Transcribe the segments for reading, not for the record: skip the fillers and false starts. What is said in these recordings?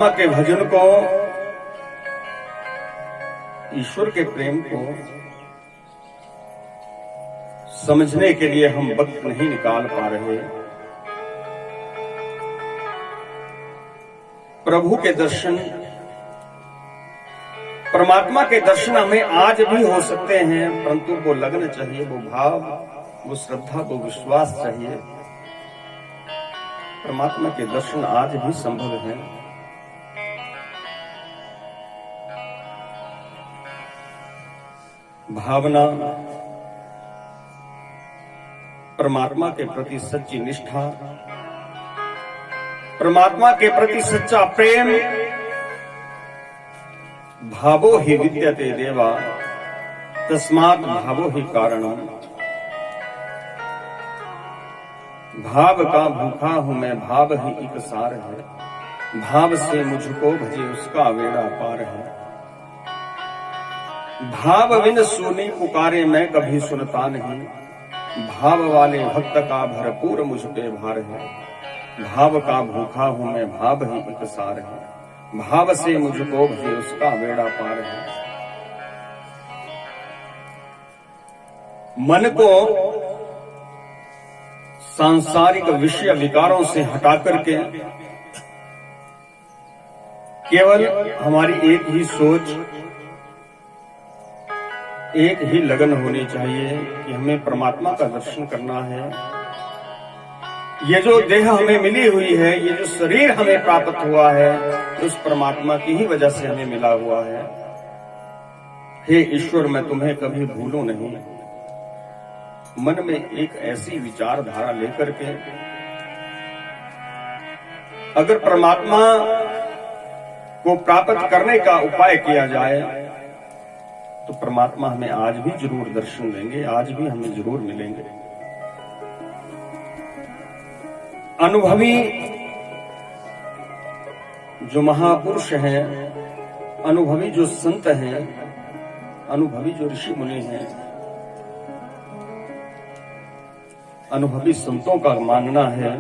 के भजन को, ईश्वर के प्रेम को समझने के लिए हम वक्त नहीं निकाल पा रहे। प्रभु के दर्शन, परमात्मा के दर्शन हमें आज भी हो सकते हैं, परंतु वो लगन चाहिए, वो भाव, वो श्रद्धा, वो विश्वास चाहिए। परमात्मा के दर्शन आज भी संभव है। भावना, परमात्मा के प्रति सच्ची निष्ठा, परमात्मा के प्रति सच्चा प्रेम, भावो ही विद्यते देवा तस्मात् भावो ही कारणम। भाव का भूखा हूं मैं, भाव ही एक सार है। भाव से मुझको भजे उसका बेड़ा पार है। भाव बिन सुनी पुकारे मैं कभी सुनता नहीं। भाव वाले भक्त का भरपूर मुझ पे भार है। भाव का भूखा हूं मैं, भाव ही एक सार है। भाव से मुझको भजे उसका बेड़ा पार है। मन को सांसारिक विषय विकारों से हटा करके केवल हमारी एक ही सोच, एक ही लगन होनी चाहिए कि हमें परमात्मा का दर्शन करना है। ये जो देह हमें मिली हुई है, ये जो शरीर हमें प्राप्त हुआ है, उस परमात्मा की ही वजह से हमें मिला हुआ है। हे ईश्वर, मैं तुम्हें कभी भूलूं नहीं। मन में एक ऐसी विचारधारा लेकर के अगर परमात्मा को प्राप्त करने का उपाय किया जाए तो परमात्मा हमें आज भी जरूर दर्शन देंगे, आज भी हमें जरूर मिलेंगे। अनुभवी जो महापुरुष हैं, अनुभवी जो संत हैं, अनुभवी जो ऋषि मुनि हैं, अनुभवी संतों का मानना है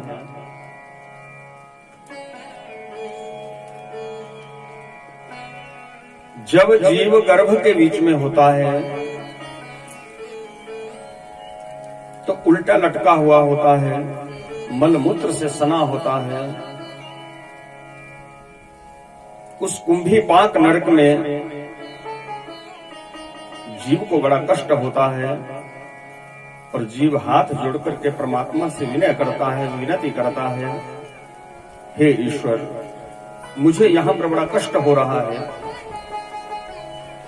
जब जीव गर्भ के बीच में होता है तो उल्टा लटका हुआ होता है, मलमूत्र से सना होता है। उस कुंभी पाक नरक में जीव को बड़ा कष्ट होता है और जीव हाथ जोड़ करके परमात्मा से विनय करता है, विनती करता है, हे ईश्वर, मुझे यहां पर बड़ा कष्ट हो रहा है,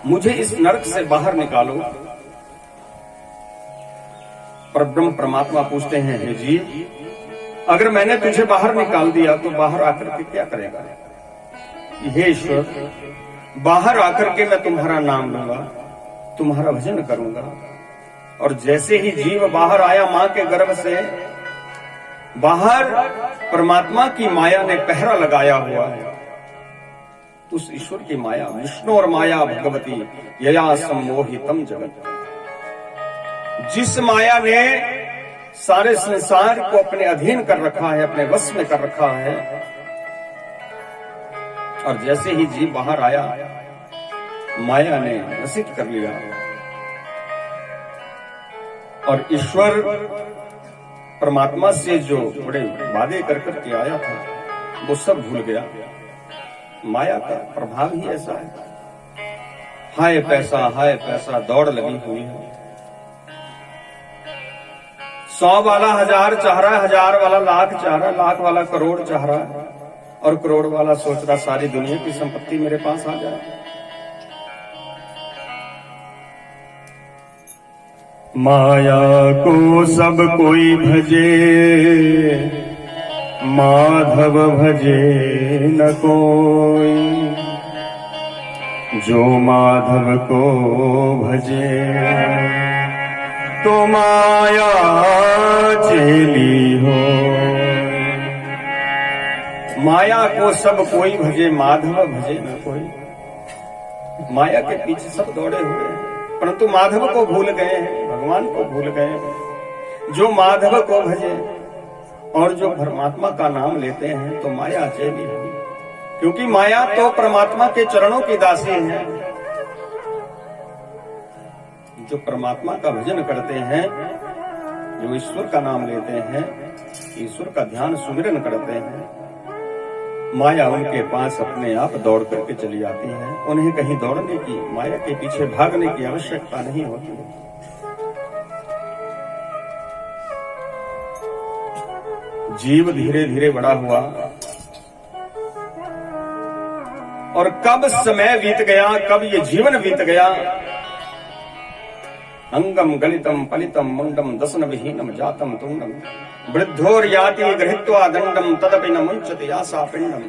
मुझे इस नरक से बाहर निकालो। पर ब्रह्म परमात्मा पूछते हैं, हे जीव, अगर मैंने तुझे बाहर निकाल दिया तो बाहर आकर के क्या करेगा? हे ईश्वर, बाहर आकर के मैं तुम्हारा नाम लूंगा, तुम्हारा भजन करूंगा। और जैसे ही जीव बाहर आया मां के गर्भ से, बाहर परमात्मा की माया ने पहरा लगाया हुआ है। उस ईश्वर की माया, विष्णु और माया भगवती यया सम्मोहितम जगत, जिस माया ने सारे संसार को अपने अधीन कर रखा है, अपने वश में कर रखा है। और जैसे ही जीव बाहर आया, माया ने वशित कर लिया और ईश्वर परमात्मा से जो बड़े वादे कर करके आया था वो सब भूल गया। माया का प्रभाव ही ऐसा है। हाय पैसा दौड़ लगी हुई है। 100 वाला 1000 चाह रहा है, 1000 वाला लाख चाह रहा है, लाख वाला करोड़ चाह रहा है, और करोड़ वाला सोच रहा सारी दुनिया की संपत्ति मेरे पास आ जाए। माया को सब कोई भजे, माधव भजे न कोई। जो माधव को भजे तो माया चेली हो। माया को सब कोई भजे, माधव भजे न कोई। माया के पीछे सब दौड़े हुए हैं, परंतु माधव को भूल गए हैं, भगवान को भूल गए हैं। जो माधव को भजे और जो परमात्मा का नाम लेते हैं तो माया चली हुई। क्योंकि माया तो परमात्मा के चरणों की दासी है। जो परमात्मा का भजन करते हैं, जो ईश्वर का नाम लेते हैं, ईश्वर का ध्यान सुमिरन करते हैं, माया उनके पास अपने आप दौड़ करके चली आती है। उन्हें कहीं दौड़ने की, माया के पीछे भागने की आवश्यकता नहीं होती है। जीव धीरे धीरे बड़ा हुआ और कब समय बीत गया, कब ये जीवन बीत गया। अंगम गलितम पलितम मुंडम दसन विहीनम जातम तुंडम वृद्धोर याति गृहीत्वा दंडम तदपि न मुंचति आशा पिंडम।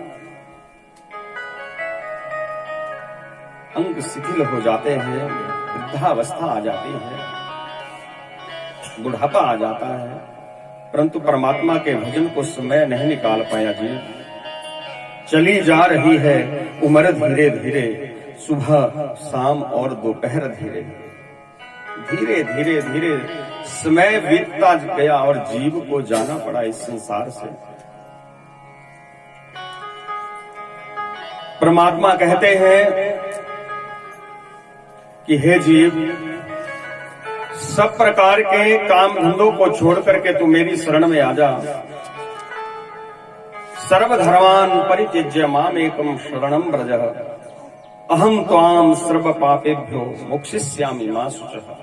अंग शिथिल हो जाते हैं, वृद्धावस्था आ जाती है, बुढ़ापा आ जाता है, परंतु परमात्मा के भजन को समय नहीं निकाल पाया जी। चली जा रही है उम्र धीरे धीरे, सुबह शाम और दोपहर धीरे धीरे धीरे धीरे समय बीतता गया और जीव को जाना पड़ा इस संसार से। परमात्मा कहते हैं कि हे जीव, सब प्रकार के काम धंधों को छोड़ करके तू मेरी शरण में आ जा। सर्वधर्मान् परित्यज्य माम एकम शरणं व्रज, अहम त्वाम सर्व पापेभ्यो मोक्षयिष्यामि मा शुचः।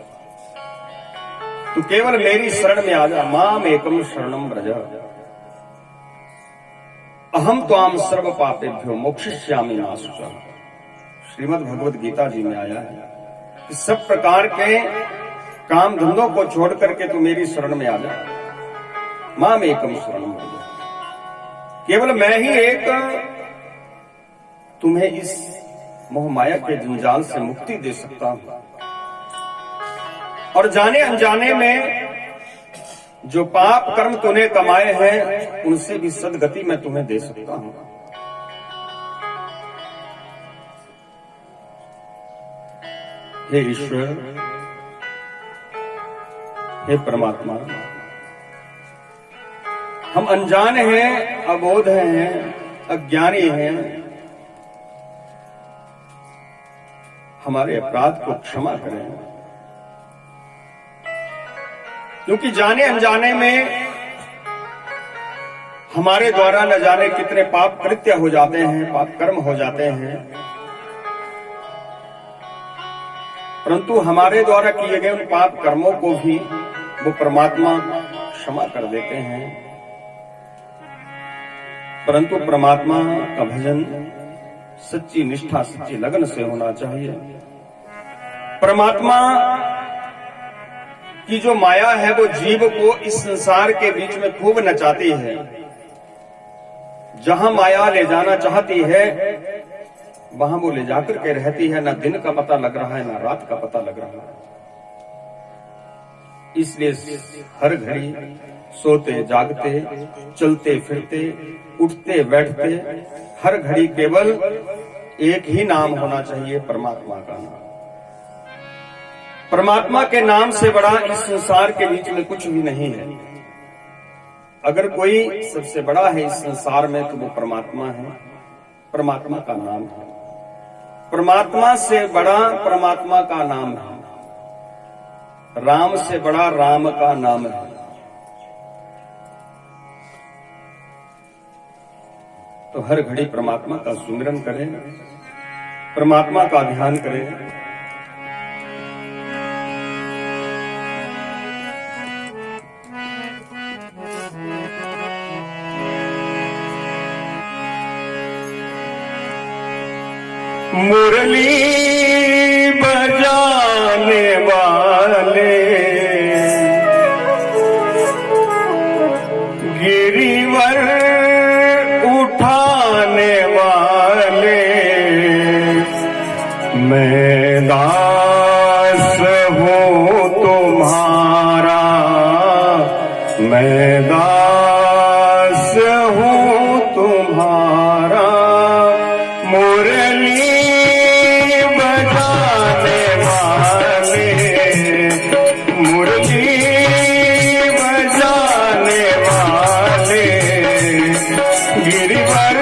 तू केवल मेरी शरण में आ जा। माम एकम शरणं व्रज, अहम त्वाम सर्व पापेभ्यो मोक्षयिष्यामि मा शुचः। श्रीमद् भगवद गीता जी में आया है कि सब प्रकार के काम धंधों को छोड़ करके तू मेरी शरण में आ जा। माम एकम शरणं व्रज, केवल मैं ही एक तुम्हें इस मोह माया के जंजाल से मुक्ति दे सकता हूं। और जाने अनजाने में जो पाप कर्म तूने कमाए हैं, उनसे भी सदगति मैं तुम्हें दे सकता हूं। हे ईश्वर, हे परमात्मा, हम अनजान हैं, अबोध हैं, अज्ञानी हैं। हमारे अपराध को क्षमा करें, क्योंकि जाने अनजाने में हमारे द्वारा न जाने कितने पाप कृत्य हो जाते हैं, पाप कर्म हो जाते हैं, परंतु हमारे द्वारा किए गए उन पाप कर्मों को भी वो परमात्मा क्षमा कर देते हैं। परंतु परमात्मा का भजन सच्ची निष्ठा, सच्ची लगन से होना चाहिए। परमात्मा की जो माया है वो जीव को इस संसार के बीच में खूब नचाती है। जहां माया ले जाना चाहती है वहां वो ले जाकर के रहती है। ना दिन का पता लग रहा है, ना रात का पता लग रहा है। इसलिए हर घड़ी सोते जागते, चलते फिरते, उठते बैठते, हर घड़ी केवल एक ही नाम होना चाहिए, परमात्मा का नाम। परमात्मा के नाम से बड़ा इस संसार के बीच में कुछ भी नहीं है। अगर कोई सबसे बड़ा है इस संसार में तो वो परमात्मा है, परमात्मा का नाम है। परमात्मा से बड़ा परमात्मा का नाम है, राम से बड़ा राम का नाम है। तो हर घड़ी परमात्मा का सुमिरन करें, परमात्मा का ध्यान करें। मुरली बजाने वाले गिरिवर उठाने वाले, मैं दास हूँ तुम्हारा, मैं दास हूँ तुम्हारा। मुरली बजाने वाले, मुरली बजाने वाले गिरिवर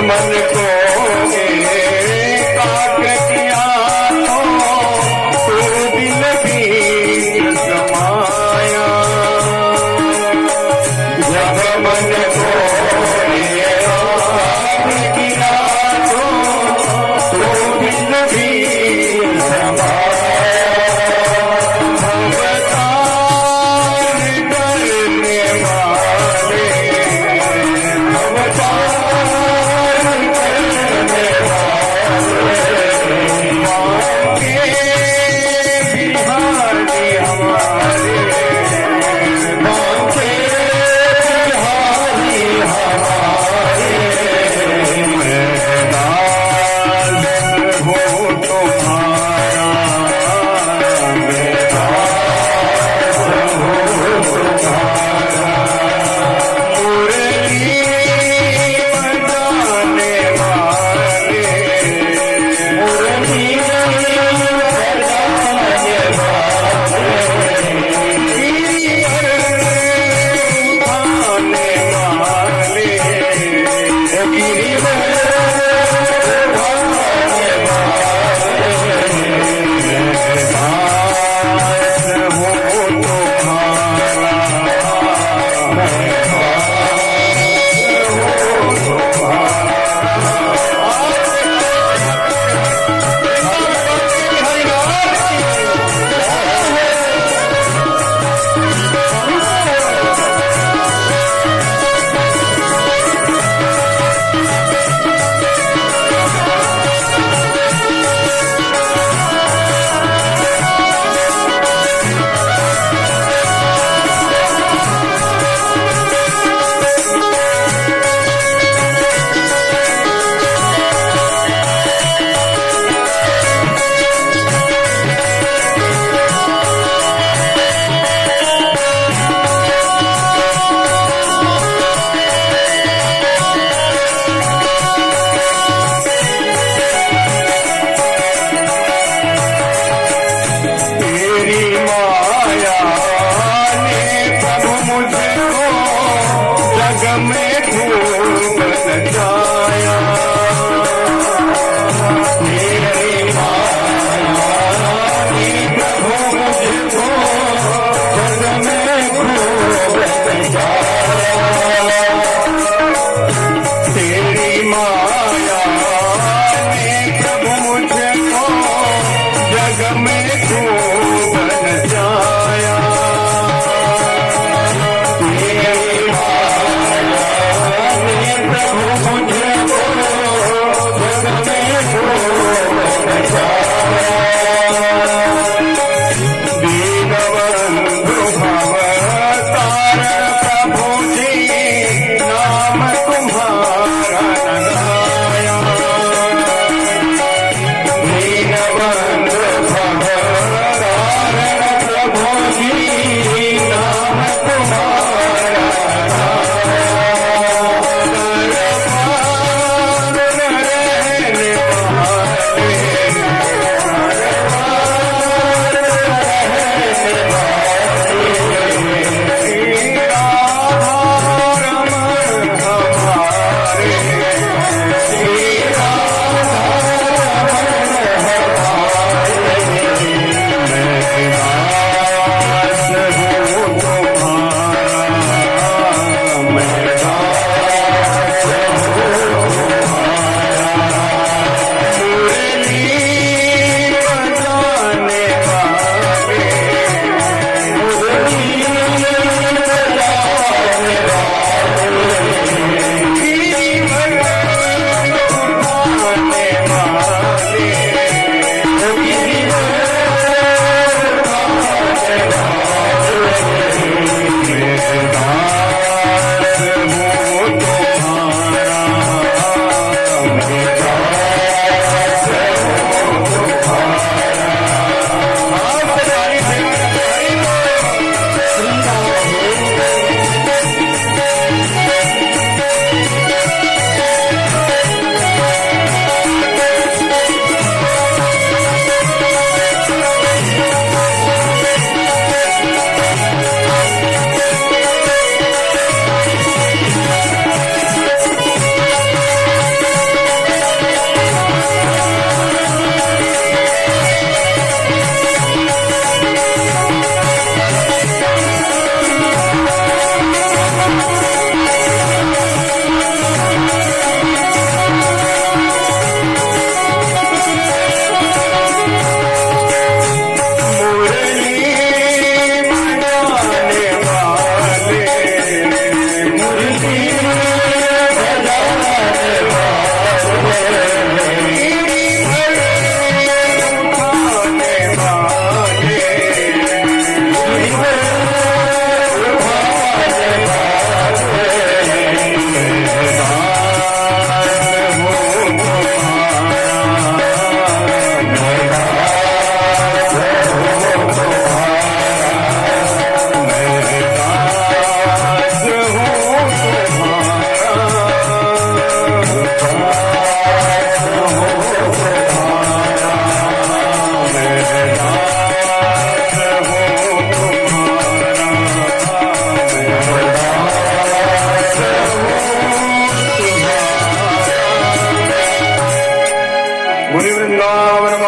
मन को एकाग्र किया तो दिल भी समाया। जब मन को एकाग्र किया तो दिल भी समाया।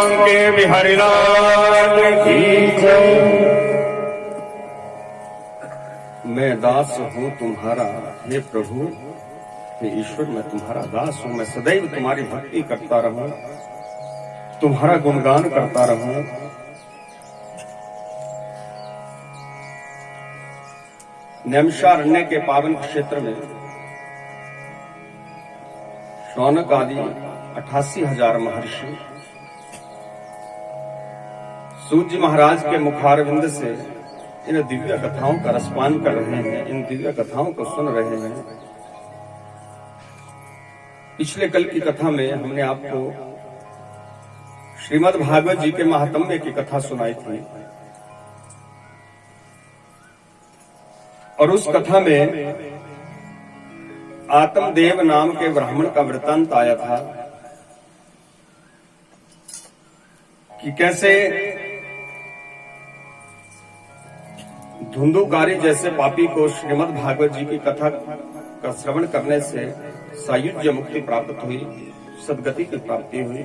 बांके बिहारी लाल की जय। मैं दास हूं तुम्हारा हे प्रभु, हे ईश्वर मैं तुम्हारा दास हूं। मैं सदैव तुम्हारी भक्ति करता रहूं, तुम्हारा गुणगान करता रहूं। नैमिषारण्य के पावन क्षेत्र में शौनक आदि 88,000 महर्षि सूत जी महाराज के मुखारविंद से इन दिव्य कथाओं का रसपान कर रहे हैं, इन दिव्य कथाओं को सुन रहे हैं। पिछले कल की कथा में हमने आपको श्रीमद् भागवत जी के महात्म्य की कथा सुनाई थी और उस कथा में आत्मदेव नाम के ब्राह्मण का वृत्तांत आया था कि कैसे धुंधुकारी जैसे पापी को श्रीमद् भागवत जी की कथा का श्रवण करने से सायुज्य मुक्ति प्राप्त हुई, सद्गति की प्राप्ति हुई।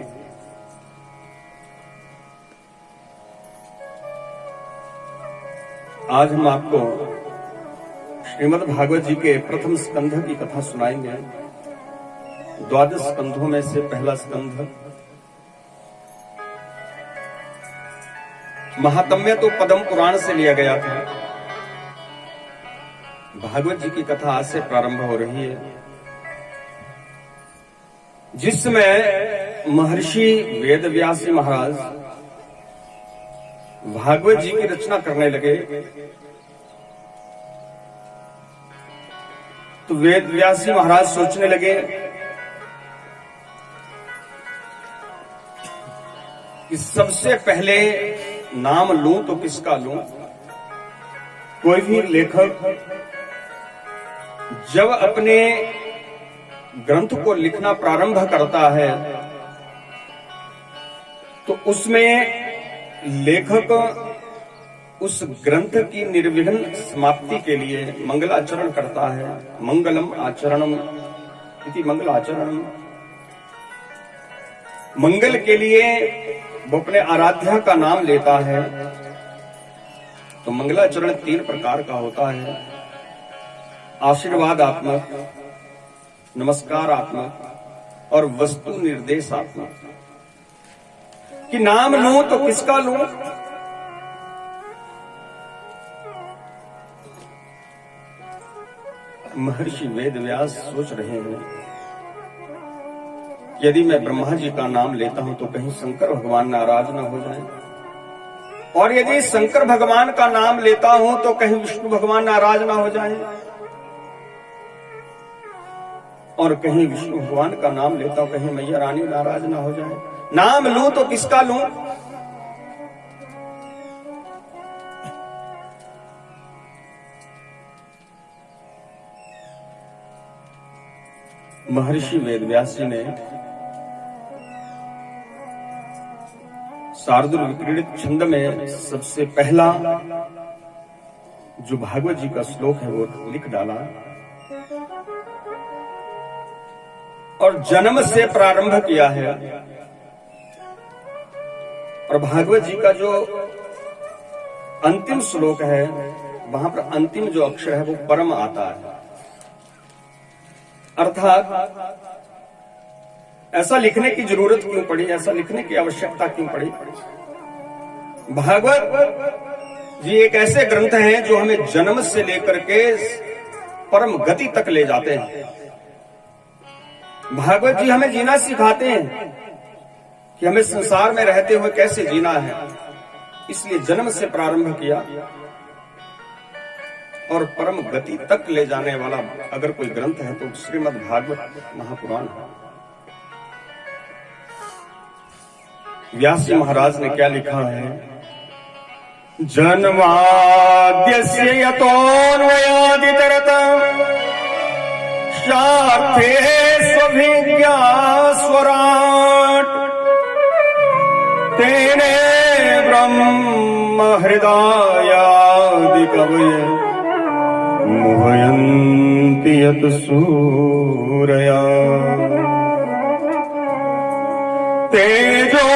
आज हम आपको श्रीमद् भागवत जी के प्रथम स्कंध की कथा सुनाएंगे। 12 स्कंधों में से पहला स्कंध महात्म्य तो पद्म पुराण से लिया गया था। भागवत जी की कथा आज से प्रारंभ हो रही है, जिसमें महर्षि वेदव्यासी महाराज भागवत जी की रचना करने लगे। तो वेदव्यासी महाराज सोचने लगे कि सबसे पहले नाम लूं तो किसका लूं। कोई भी लेखक जब अपने ग्रंथ को लिखना प्रारंभ करता है तो उसमें लेखक उस ग्रंथ की निर्विघ्न समाप्ति के लिए मंगलाचरण करता है। मंगलम आचरणम इति मंगलाचरणम। मंगल के लिए वो अपने आराध्या का नाम लेता है। तो मंगलाचरण 3 प्रकार का होता है, आशीर्वादात्मक, नमस्कारात्मक और वस्तु निर्देशात्मक। कि नाम लूं तो किसका लूं। महर्षि वेदव्यास सोच रहे हैं, यदि मैं ब्रह्मा जी का नाम लेता हूं तो कहीं शंकर भगवान नाराज ना हो जाए, और यदि शंकर भगवान का नाम लेता हूं तो कहीं विष्णु भगवान नाराज ना हो जाए, और कहीं विष्णु भगवान का नाम लेता हूं कहीं मैया रानी नाराज ना हो जाए। नाम लूं तो किसका लूं। महर्षि वेदव्यास जी ने शार्दूल विक्रीडित छंद में सबसे पहला जो भागवत जी का श्लोक है वो लिख डाला और जन्म से प्रारंभ किया है। और भागवत जी का जो अंतिम श्लोक है वहां पर अंतिम जो अक्षर है वो परम आता है। अर्थात ऐसा लिखने की जरूरत क्यों पड़ी, ऐसा लिखने की आवश्यकता क्यों पड़ी। भागवत जी एक ऐसे ग्रंथ हैं जो हमें जन्म से लेकर के परम गति तक ले जाते हैं। भागवत जी हमें जीना सिखाते हैं कि हमें संसार में रहते हुए कैसे जीना है। इसलिए जन्म से प्रारंभ किया और परम गति तक ले जाने वाला अगर कोई ग्रंथ है तो श्रीमद् भागवत महापुराण है। व्यास जी महाराज ने क्या लिखा है। जन्माद्यस्य यतोऽन्वयादितरतः शार्थे स्वभिज्ञा स्वराट् तेने ब्रह्म हृदयादिकवये मोहयन्ति यत् सूरया तेजो